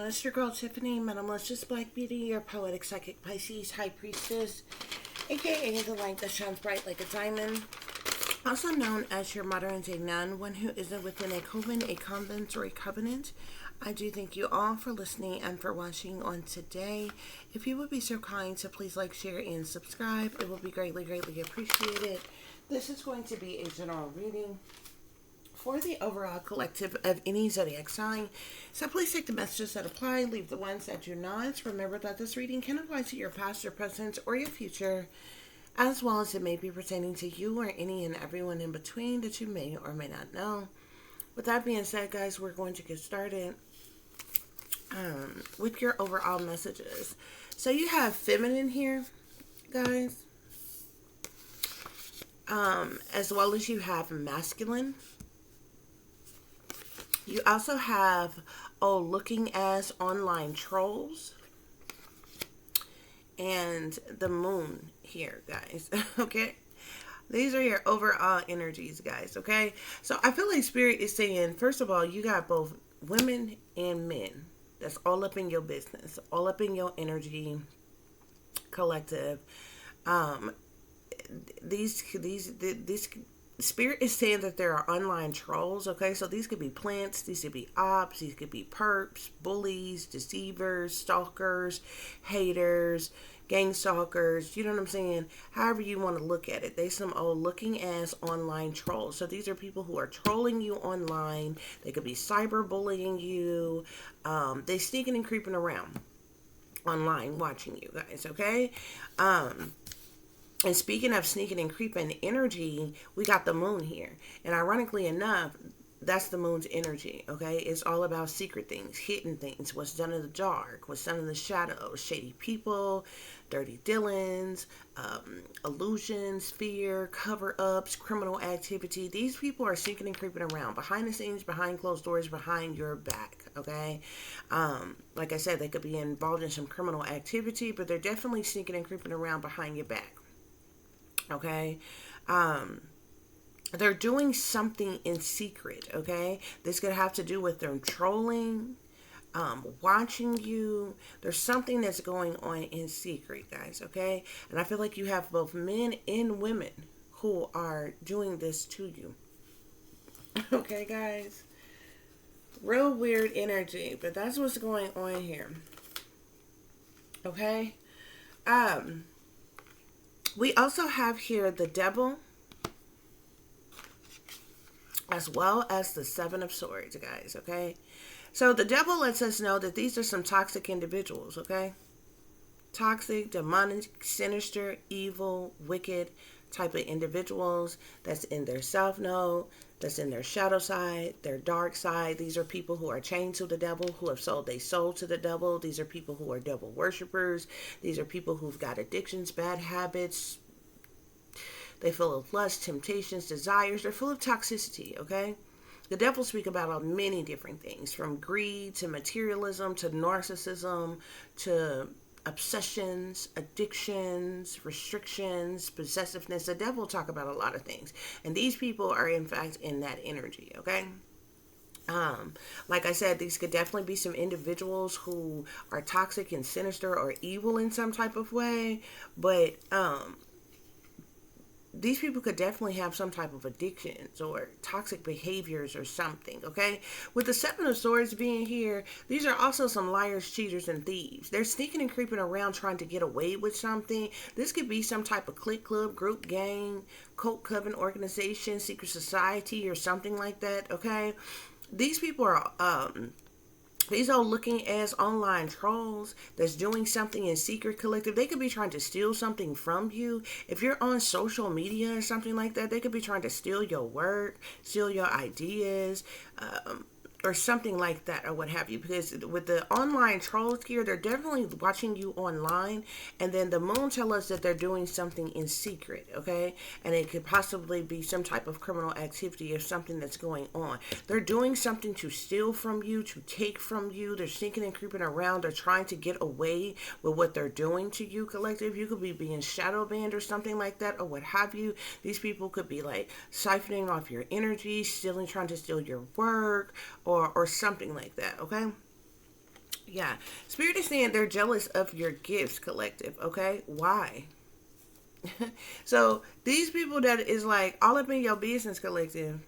It's your girl Tiffany, Minimalist Black Beauty, your poetic psychic Pisces high priestess, aka the light that shines bright like a diamond. Also known as your modern day nun, one who isn't within a coven, a convent, or a covenant. I do thank you all for listening and for watching on today. If you would be so kind to please like, share, and subscribe, it will be greatly, greatly appreciated. This is going to be a general reading for the overall collective of any zodiac sign. So please take the messages that apply, leave the ones that do not. Remember that this reading can apply to your past, your present, or your future, as well as it may be pertaining to you or any and everyone in between that you may or may not know. With that being said, guys, we're going to get started with your overall messages. So you have feminine here, guys, as well as you have masculine. You also have, looking as online trolls. And the moon here, guys. Okay? These are your overall energies, guys. Okay? So I feel like Spirit is saying, first of all, you got both women and men. That's all up in your business. All up in your energy collective. These Spirit is saying that there are online trolls, okay? So these could be plants, these could be ops, these could be perps, bullies, deceivers, stalkers, haters, gang stalkers, you know what I'm saying? However you want to look at it. They some old looking as online trolls. So these are people who are trolling you online. They could be cyberbullying you. They sneaking and creeping around online watching you guys, okay? And speaking of sneaking and creeping energy, we got the moon here. And ironically enough, that's the moon's energy, okay? It's all about secret things, hidden things, what's done in the dark, what's done in the shadows, shady people, dirty dealings, illusions, fear, cover-ups, criminal activity. These people are sneaking and creeping around behind the scenes, behind closed doors, behind your back, okay? Like I said, they could be involved in some criminal activity, but they're definitely sneaking and creeping around behind your back. Okay, they're doing something in secret, okay? This could have to do with them trolling, watching you. There's something that's going on in secret, guys, okay? And I feel like you have both men and women who are doing this to you. Okay, guys? Real weird energy, but that's what's going on here. Okay? We also have here the devil, as well as the Seven of Swords, guys, okay? So the devil lets us know that these are some toxic individuals, okay? Toxic, demonic, sinister, evil, wicked type of individuals that's in their self-know, that's in their shadow side, their dark side. These are people who are chained to the devil, who have sold their soul to the devil. These are people who are devil worshipers. These are people who've got addictions, bad habits. They full of lust, temptations, desires. They're full of toxicity, okay? The devil speaks about many different things, from greed to materialism to narcissism to obsessions, addictions, restrictions, possessiveness. The devil talk about a lot of things. And these people are, in fact, in that energy, okay? Like I said, these could definitely be some individuals who are toxic and sinister or evil in some type of way. But, these people could definitely have some type of addictions or toxic behaviors or something, okay? With the Seven of Swords being here, these are also some liars, cheaters, and thieves. They're sneaking and creeping around trying to get away with something. This could be some type of clique, club, group, gang, cult, coven, organization, secret society, or something like that, okay? These people are, these are looking as online trolls that's doing something in secret collective. They could be trying to steal something from you. If you're on social media or something like that, they could be trying to steal your work, steal your ideas, or something like that, or what have you. Because with the online trolls here, they're definitely watching you online. And then the moon tell us that they're doing something in secret, okay? And it could possibly be some type of criminal activity or something that's going on. They're doing something to steal from you, to take from you. They're sneaking and creeping around. They're trying to get away with what they're doing to you, collective. You could be being shadow banned or something like that, or what have you. These people could be like siphoning off your energy, trying to steal your work, or something like that, okay? Yeah. Spirit is saying they're jealous of your gifts, collective. Okay. Why? So these people that is like all up in your business, collective,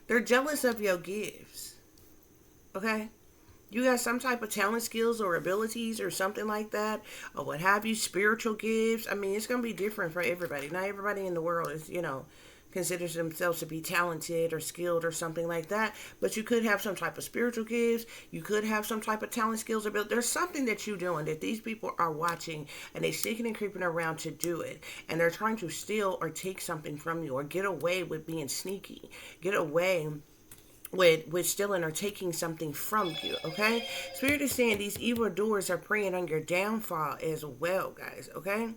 they're jealous of your gifts. Okay. You got some type of talent, skills, or abilities, or something like that, or what have you, spiritual gifts. I mean, it's going to be different for everybody. Not everybody in the world is, considers themselves to be talented or skilled or something like that. But you could have some type of spiritual gifts. You could have some type of talent, skills, or ability. There's something that you're doing that these people are watching and they sneaking and creeping around to do it. And they're trying to steal or take something from you or get away with being sneaky. Get away with stealing or taking something from you, okay? Spirit is saying these evil doers are preying on your downfall as well, guys, okay?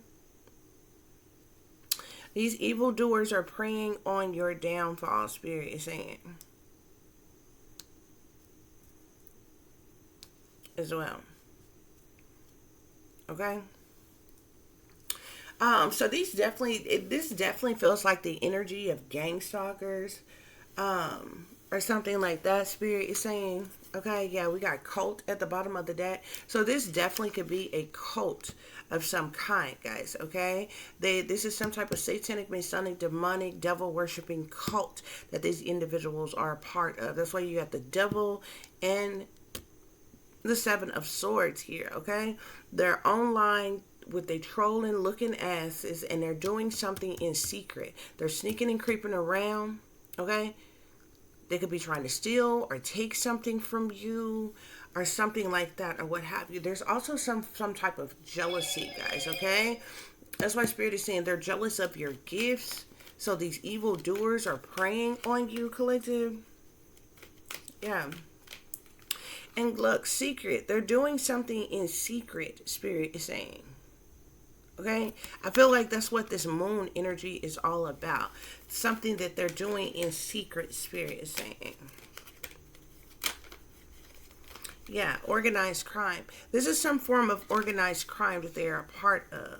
These evil doers are preying on your downfall, Spirit is saying. As well. Okay? So this definitely feels like the energy of gang stalkers. Or something like that, Spirit is saying. Okay, yeah, we got cult at the bottom of the deck. So this definitely could be a cult of some kind, guys, okay? This is some type of satanic, masonic, demonic, devil worshipping cult that these individuals are a part of. That's why you got the devil and the Seven of Swords here, okay? They're online with their trolling looking asses and they're doing something in secret. They're sneaking and creeping around, okay? They could be trying to steal or take something from you or something like that or what have you. There's also some type of jealousy, guys, okay? That's why Spirit is saying they're jealous of your gifts. So these evil doers are preying on you, collective. Yeah. And look, secret. They're doing something in secret, Spirit is saying. Okay, I feel like that's what this moon energy is all about. Something that they're doing in secret, Spirit is saying. Yeah, organized crime. This is some form of organized crime that they are a part of.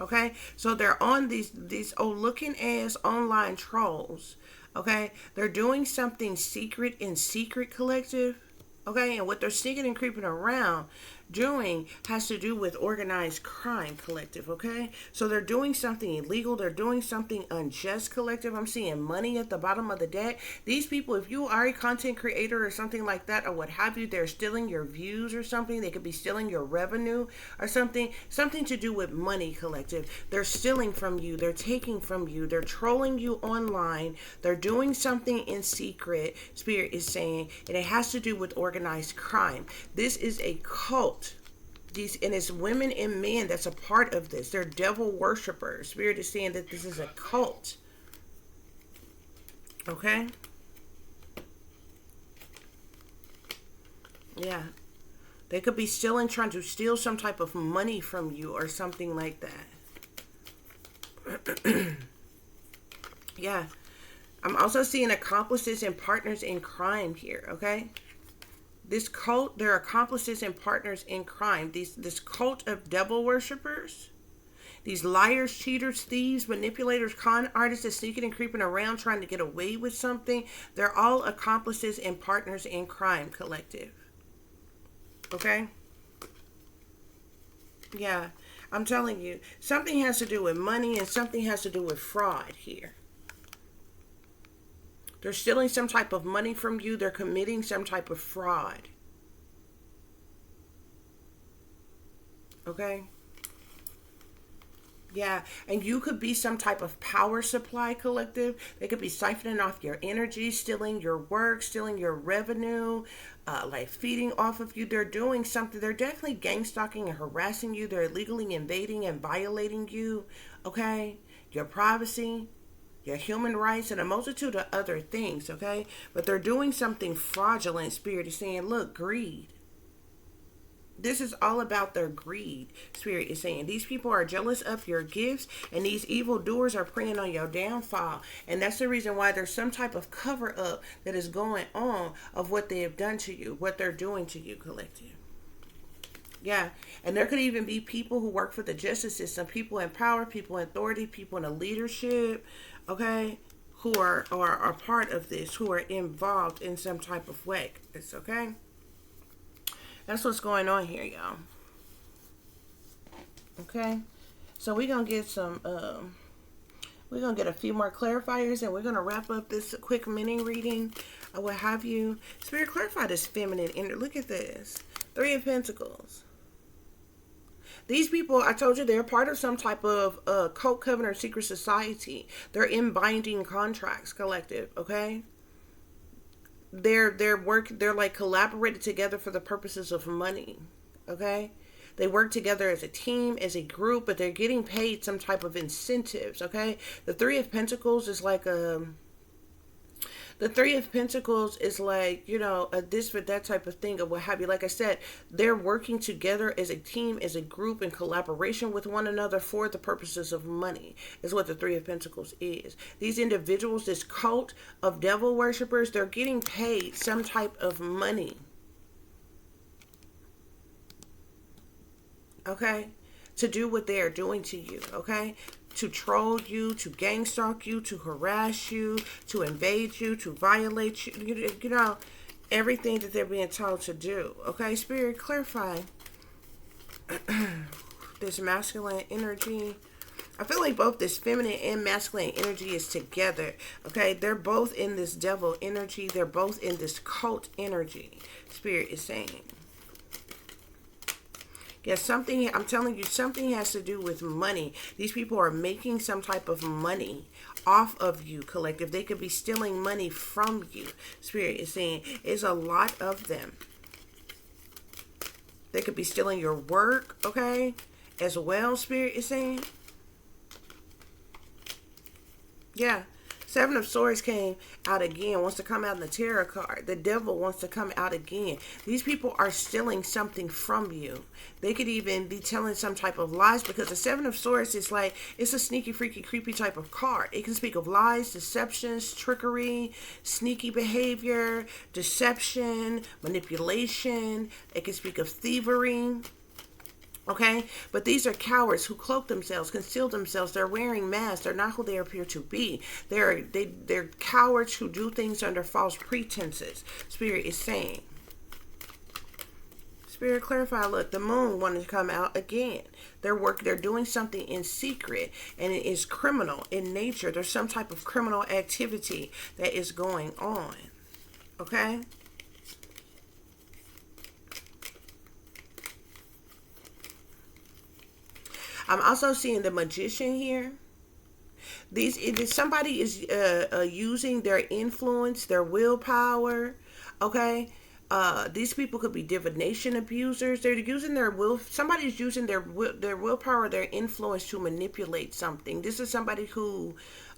Okay, so they're on these old looking ass online trolls. Okay, they're doing something secret in secret, collective. Okay, and what they're sneaking and creeping around doing has to do with organized crime, collective, okay? So they're doing something illegal, they're doing something unjust, collective. I'm seeing money at the bottom of the deck. These people, if you are a content creator or something like that or what have you, they're stealing your views or something. They could be stealing your revenue or something to do with money, collective. They're stealing from you, they're taking from you, they're trolling you online, they're doing something in secret, Spirit is saying, and it has to do with organized crime. This is a cult. And it's women and men that's a part of this. They're devil worshippers. Spirit is saying that this is a cult. Okay? Yeah. They could be stealing, trying to steal some type of money from you or something like that. Yeah. I'm also seeing accomplices and partners in crime here, okay? This cult, they're accomplices and partners in crime. This cult of devil worshippers, these liars, cheaters, thieves, manipulators, con artists that sneaking and creeping around trying to get away with something, they're all accomplices and partners in crime, collective. Okay? Yeah, I'm telling you, something has to do with money and something has to do with fraud here. They're stealing some type of money from you. They're committing some type of fraud. Okay? Yeah, and you could be some type of power supply, collective. They could be siphoning off your energy, stealing your work, stealing your revenue, like feeding off of you. They're doing something. They're definitely gang stalking and harassing you. They're illegally invading and violating you. Okay? Your privacy, your human rights, and a multitude of other things, okay? But they're doing something fraudulent. Spirit is saying, look, greed. This is all about their greed, Spirit is saying. These people are jealous of your gifts, and these evil doers are preying on your downfall. And that's the reason why there's some type of cover-up that is going on of what they have done to you, what they're doing to you, collective. Yeah, and there could even be people who work for the justice system, people in power, people in authority, people in the leadership, okay, who are part of this, who are involved in some type of way. It's okay. That's what's going on here, y'all. Okay, so we're gonna get some. We're gonna get a few more clarifiers, and we're gonna wrap up this quick mini reading. I will have you, Spirit, clarify this feminine energy. Look at this, Three of Pentacles. These people, I told you, they're part of some type of cult, covenant, or secret society. They're in binding contracts, collective. Okay. They're like collaborated together for the purposes of money. Okay. They work together as a team, as a group, but they're getting paid some type of incentives, okay? The Three of Pentacles is like the Three of Pentacles is like, a this for that type of thing or what have you. Like I said, they're working together as a team, as a group, in collaboration with one another for the purposes of money, is what the Three of Pentacles is. These individuals, this cult of devil worshippers, they're getting paid some type of money. Okay, to do what they are doing to you, okay? To troll you, to gang stalk you, to harass you, to invade you, to violate you, everything that they're being told to do, okay? Spirit, clarify this masculine energy. I feel like both this feminine and masculine energy is together, okay? They're both in this devil energy. They're both in this cult energy, Spirit is saying. Yes, something, I'm telling you, something has to do with money. These people are making some type of money off of you, collective. They could be stealing money from you. Spirit is saying it's a lot of them. They could be stealing your work, okay, as well, Spirit is saying. Yeah. Seven of Swords came out again, wants to come out in the Tarot card. The Devil wants to come out again. These people are stealing something from you. They could even be telling some type of lies, because the Seven of Swords is like, it's a sneaky, freaky, creepy type of card. It can speak of lies, deceptions, trickery, sneaky behavior, deception, manipulation. It can speak of thievery. Okay, but these are cowards who cloak themselves, conceal themselves. They're wearing masks. They're not who they appear to be. They're cowards who do things under false pretenses. Spirit is saying. Spirit, clarify. Look, the moon wanted to come out again. They're doing something in secret, and it is criminal in nature. There's some type of criminal activity that is going on. Okay. I'm also seeing the Magician here. Somebody is using their influence, their willpower. Okay, these people could be divination abusers. They're using their will. Somebody's using their willpower, their influence to manipulate something. This is somebody who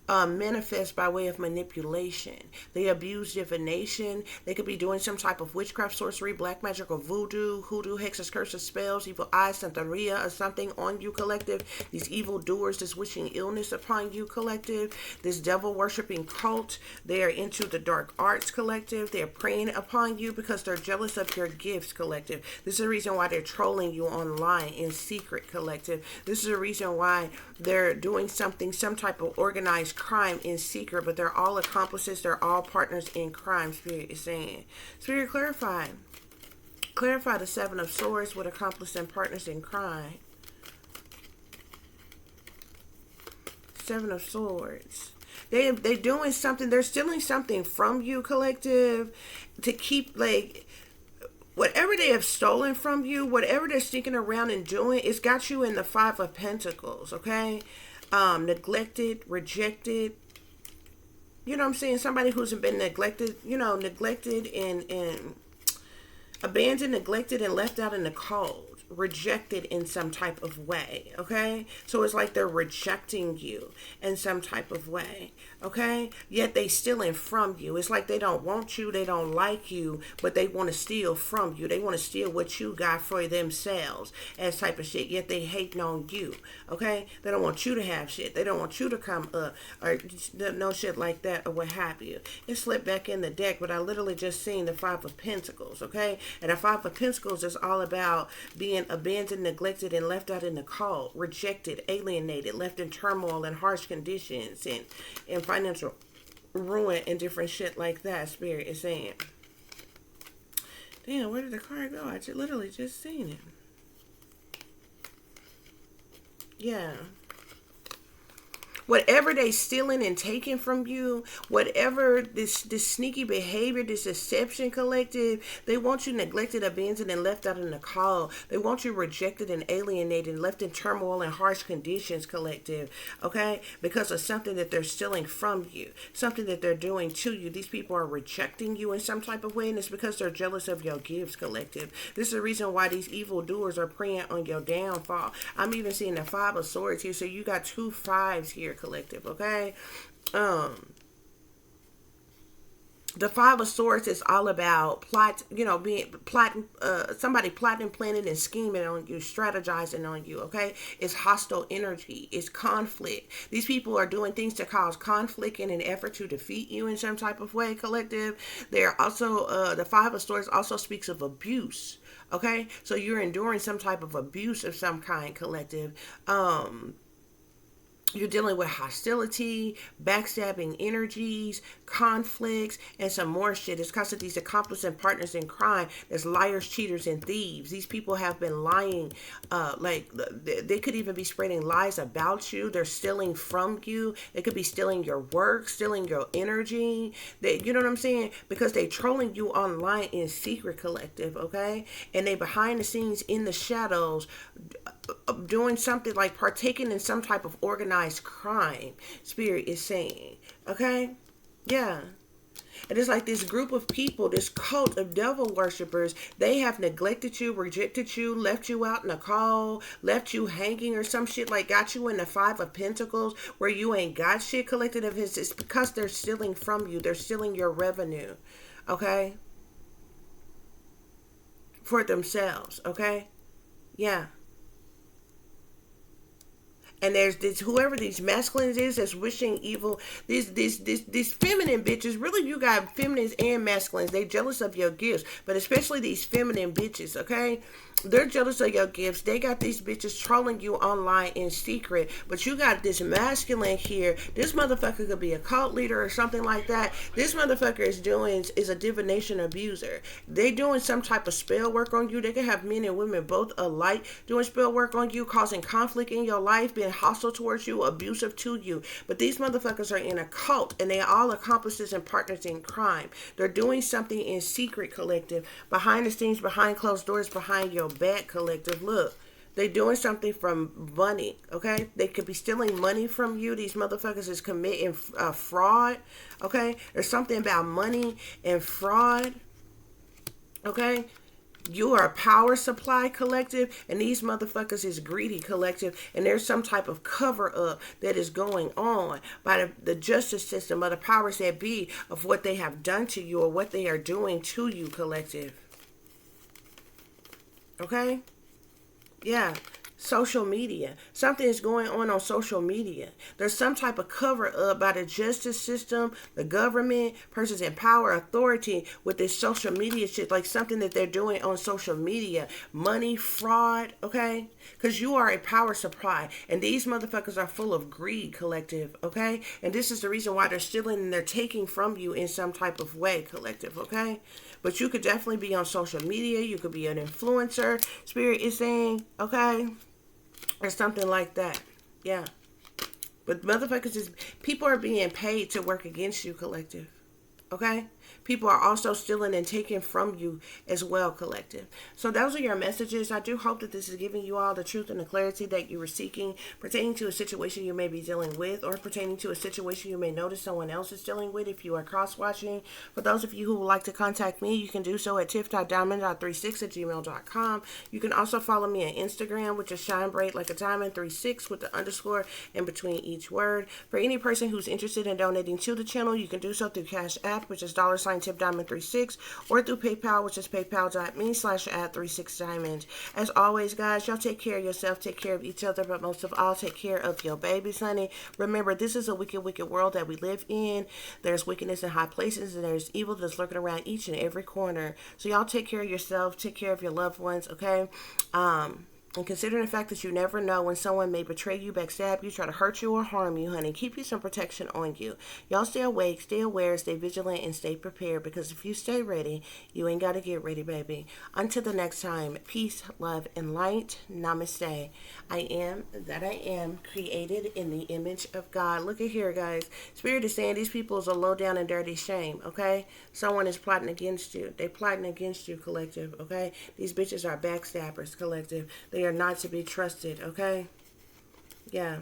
manifest by way of manipulation. They abuse divination. They could be doing some type of witchcraft, sorcery, black magic, or voodoo, hoodoo, hexes, curses, spells, evil eyes, santeria, or something on you, collective. These evil doers just wishing illness upon you, collective. This devil worshiping cult. They are into the dark arts, collective. They are preying upon you because they're jealous of your gifts, collective. This is the reason why they're trolling you online in secret, collective. This is the reason why they're doing something, some type of organized crime in secret, but they're all accomplices. They're all partners in crime, Spirit is saying. Spirit, clarify. Clarify the Seven of Swords with accomplices and partners in crime. Seven of Swords. They're doing something. They're stealing something from you, collective, to keep, like, whatever they have stolen from you, whatever they're sneaking around and doing, it's got you in the Five of Pentacles, okay? Neglected, rejected. You know what I'm saying? Somebody who's been neglected, neglected and abandoned, neglected, and left out in the cold. Rejected in some type of way, okay? So it's like they're rejecting you in some type of way, okay? Yet they stealing from you. It's like they don't want you, they don't like you, but they want to steal from you. They want to steal what you got for themselves as type of shit, yet they hating on you, okay? They don't want you to have shit. They don't want you to come up or no shit like that or what have you. It slipped back in the deck, but I literally just seen the Five of Pentacles, okay? And the Five of Pentacles is all about being abandoned, neglected, and left out in the cold, rejected, alienated, left in turmoil and harsh conditions and financial ruin and different shit like that, Spirit is saying. Damn, where did the card go? I literally just seen it. Yeah. Whatever they stealing and taking from you, whatever this sneaky behavior, this deception, collective, they want you neglected, abandoned, and left out in the cold. They want you rejected and alienated and left in turmoil and harsh conditions, collective. Okay? Because of something that they're stealing from you, something that they're doing to you. These people are rejecting you in some type of way, and it's because they're jealous of your gifts, collective. This is the reason why these evil doers are preying on your downfall. I'm even seeing the Five of Swords here, so you got 2 5s here, collective. Okay, the Five of Swords is all about plot, being plotting, somebody plotting, planning, and scheming on you, strategizing on you. Okay, it's hostile energy, it's conflict. These people are doing things to cause conflict in an effort to defeat you in some type of way, collective. They're also the Five of Swords also speaks of abuse. Okay, so you're enduring some type of abuse of some kind, collective. You're dealing with hostility, backstabbing energies, conflicts, and some more shit. It's because of these accomplices and partners in crime. There's liars, cheaters, and thieves. These people have been lying. They could even be spreading lies about you. They're stealing from you. They could be stealing your work, stealing your energy. You know what I'm saying? Because they trolling you online in secret, collective, okay? And they behind the scenes in the shadows doing something like partaking in some type of organized crime, spirit is saying. Okay? Yeah. And it's like this group of people, this cult of devil worshippers, they have neglected you, rejected you, left you out in the cold, left you hanging or some shit, like got you in the Five of Pentacles where you ain't got shit, collected of his. It's because they're stealing from you. They're stealing your revenue. Okay? For themselves. Okay? Yeah. And there's this, whoever these masculines is that's wishing evil. These feminine bitches. Really, you got feminines and masculines. They jealous of your gifts, but especially these feminine bitches. Okay, they're jealous of your gifts. They got these bitches trolling you online in secret. But you got this masculine here. This motherfucker could be a cult leader or something like that. This motherfucker is a divination abuser. They doing some type of spell work on you. They can have men and women both alike doing spell work on you, causing conflict in your life, being hostile towards you, abusive to you. But these motherfuckers are in a cult, and they are all accomplices and partners in crime. They're doing something in secret, collective, behind the scenes, behind closed doors, behind your back, collective. Look, they doing something from money. Okay, they could be stealing money from you. These motherfuckers is committing fraud. Okay, there's something about money and fraud. Okay, you are a power supply, collective, and these motherfuckers is greedy, collective, and there's some type of cover up that is going on by the justice system, or the powers that be, of what they have done to you or what they are doing to you, collective. Okay? Yeah. Social media. Something is going on social media. There's some type of cover up by the justice system, the government, persons in power, authority with this social media shit, like something that they're doing on social media. Money, fraud, okay? Because you are a power supply, and these motherfuckers are full of greed, collective, okay? And this is the reason why they're stealing and they're taking from you in some type of way, collective, okay? But you could definitely be on social media. You could be an influencer, spirit is saying, okay? Or something like that. Yeah. But motherfuckers people are being paid to work against you, collective. Okay? People are also stealing and taking from you as well, collective. So those are your messages. I do hope that this is giving you all the truth and the clarity that you were seeking pertaining to a situation you may be dealing with, or pertaining to a situation you may notice someone else is dealing with if you are cross-watching. For those of you who would like to contact me, you can do so at tiff.diamond.36@gmail.com. You can also follow me on Instagram, which is shinebraitlikeadiamond36 with the underscore in between each word. For any person who's interested in donating to the channel, you can do so through CASHAPP, which is $TipDiamond36, or through PayPal, which is paypal.me/@36diamond. As always, guys, y'all take care of yourself, take care of each other, but most of all, take care of your babies, honey. Remember, this is a wicked, wicked world that we live in. There's wickedness in high places, and there's evil that's lurking around each and every corner. So y'all take care of yourself, take care of your loved ones, okay? And considering the fact that you never know when someone may betray you, backstab you, try to hurt you, or harm you, honey, keep you some protection on you. Y'all stay awake, stay aware, stay vigilant, and stay prepared, because if you stay ready, you ain't got to get ready, baby. Until the next time, peace, love, and light. Namaste. I am that I am, created in the image of God. Look at here, guys. Spirit is saying these people is a low down and dirty shame, okay? Someone is plotting against you. They plotting against you, collective, okay? These bitches are backstabbers, collective. They are not to be trusted, okay? Yeah.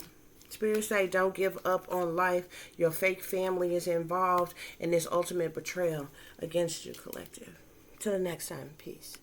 Spirit say don't give up on life. Your fake family is involved in this ultimate betrayal against you, collective. Till the next time, peace.